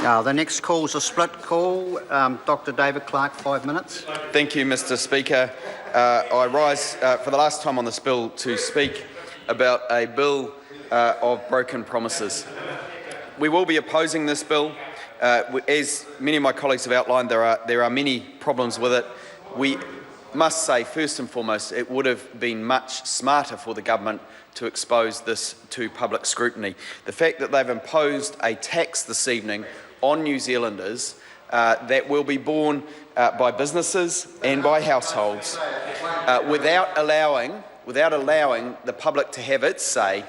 The next call is a split call. Dr David Clark, 5 minutes. Thank you, Mr Speaker. I rise for the last time on this bill to speak about a bill of broken promises. We will be opposing this bill. As many of my colleagues have outlined, there are many problems with it. We must say, first and foremost, it would have been much smarter for the government to expose this to public scrutiny. The fact that they've imposed a tax this evening on New Zealanders that will be borne by businesses and by households without allowing the public to have its say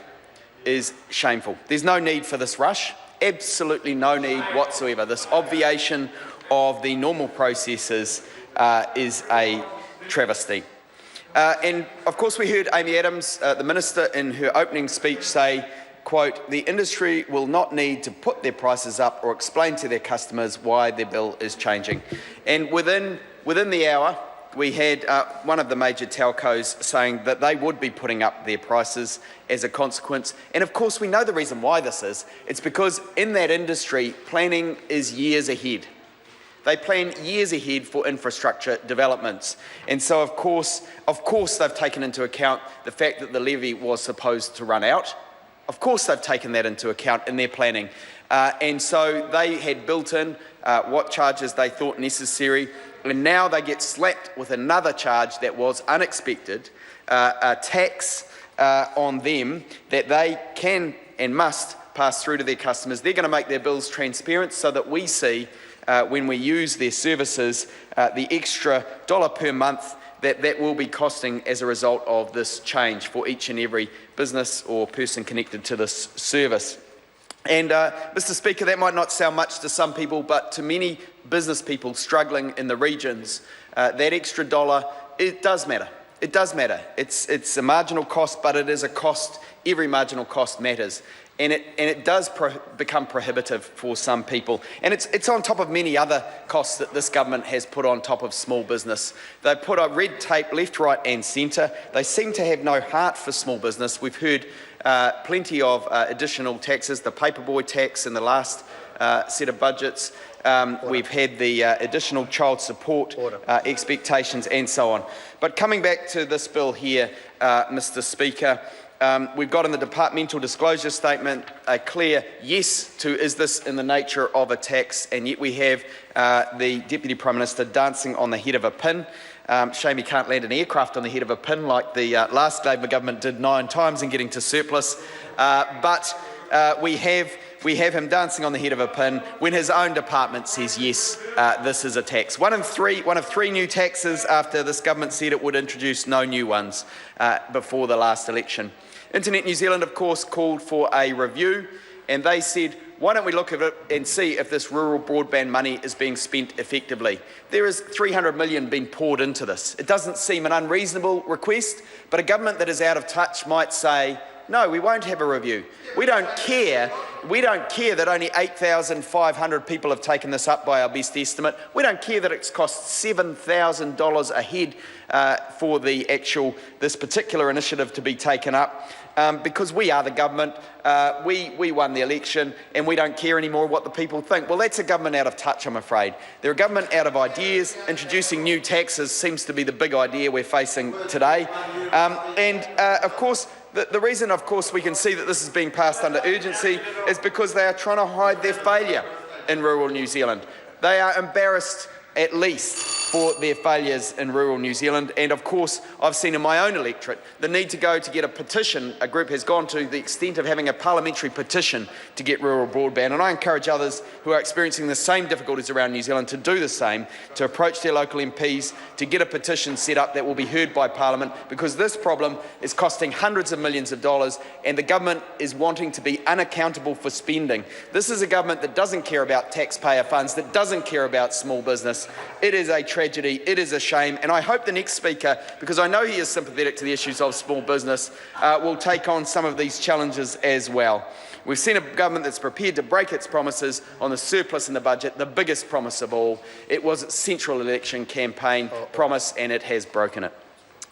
is shameful. There's no need for this rush, absolutely no need whatsoever. This obviation of the normal processes is a travesty. And of course we heard Amy Adams, the Minister, in her opening speech say, quote, "The industry will not need to put their prices up or explain to their customers why their bill is changing." And within the hour, we had one of the major telcos saying that they would be putting up their prices as a consequence. And of course we know the reason why this is. It's because in that industry, planning is years ahead. They plan years ahead for infrastructure developments. And so of course they've taken into account the fact that the levy was supposed to run out. Of course they've taken that into account in their planning. And so they had built in what charges they thought necessary, and now they get slapped with another charge that was unexpected, a tax on them that they can and must pass through to their customers. They're going to make their bills transparent so that we see when we use their services the extra $1 per month that will be costing as a result of this change for each and every business or person connected to this service. And Mr Speaker, that might not sound much to some people, but to many business people struggling in the regions, that extra $1, it does matter. It does matter. It's a marginal cost, but it is a cost. Every marginal cost matters. And it does become prohibitive for some people. And it's on top of many other costs that this government has put on top of small business. They put a red tape left, right and centre. They seem to have no heart for small business. We've heard plenty of additional taxes, the paperboy tax in the last set of budgets. We've had the additional child support expectations and so on. But coming back to this bill here, Mr Speaker, we've got in the departmental disclosure statement a clear yes to is this in the nature of a tax, and yet we have the Deputy Prime Minister dancing on the head of a pin. Shame he can't land an aircraft on the head of a pin like the last Labour government did 9 times in getting to surplus. But we have him dancing on the head of a pin when his own department says yes, this is a tax. One of three new taxes after this government said it would introduce no new ones before the last election. Internet New Zealand, of course, called for a review, and they said, why don't we look at it and see if this rural broadband money is being spent effectively? There is $300 million being poured into this. It doesn't seem an unreasonable request, but a government that is out of touch might say, no, we won't have a review. We don't care that only 8,500 people have taken this up by our best estimate. We don't care that it's cost $7,000 a head for this particular initiative to be taken up. Because we are the government, we won the election, and we don't care anymore what the people think. Well, that's a government out of touch, I'm afraid. They're a government out of ideas. Introducing new taxes seems to be the big idea we're facing today. Of course, the reason, of course, we can see that this is being passed under urgency is because they are trying to hide their failure in rural New Zealand. They are embarrassed, at least, for their failures in rural New Zealand. And of course, I've seen in my own electorate the need to go to get a petition. A group has gone to the extent of having a parliamentary petition to get rural broadband. And I encourage others who are experiencing the same difficulties around New Zealand to do the same, to approach their local MPs, to get a petition set up that will be heard by Parliament, because this problem is costing hundreds of millions of dollars and the government is wanting to be unaccountable for spending. This is a government that doesn't care about taxpayer funds, that doesn't care about small business. It is a tragedy, it is a shame, and I hope the next speaker, because I know he is sympathetic to the issues of small business, will take on some of these challenges as well. We've seen a government that's prepared to break its promises on the surplus in the budget, the biggest promise of all. It was its central election campaign promise, and it has broken it.